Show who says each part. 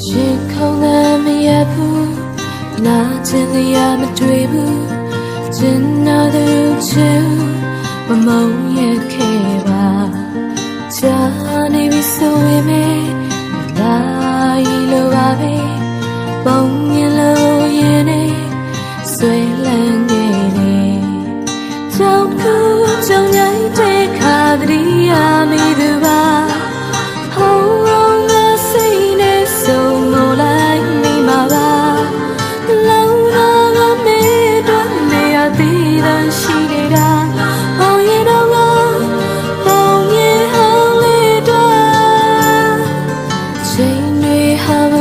Speaker 1: ရင်ခုန်ကမရဘူးနာကျင်ရမတွေ့ဘူးကျင်နာသူချူမမုံရခဲ့ပါကြာနေပြီဆိုရင်ပဲလာရီလိုပါပဲပုံမြင်လို့ရင်နေဆွဲလန်းခဲ့တယ်ကြောက်ကူကြောင်ရိုက်တဲ့ခါတည်းရမိသူပါဟာမ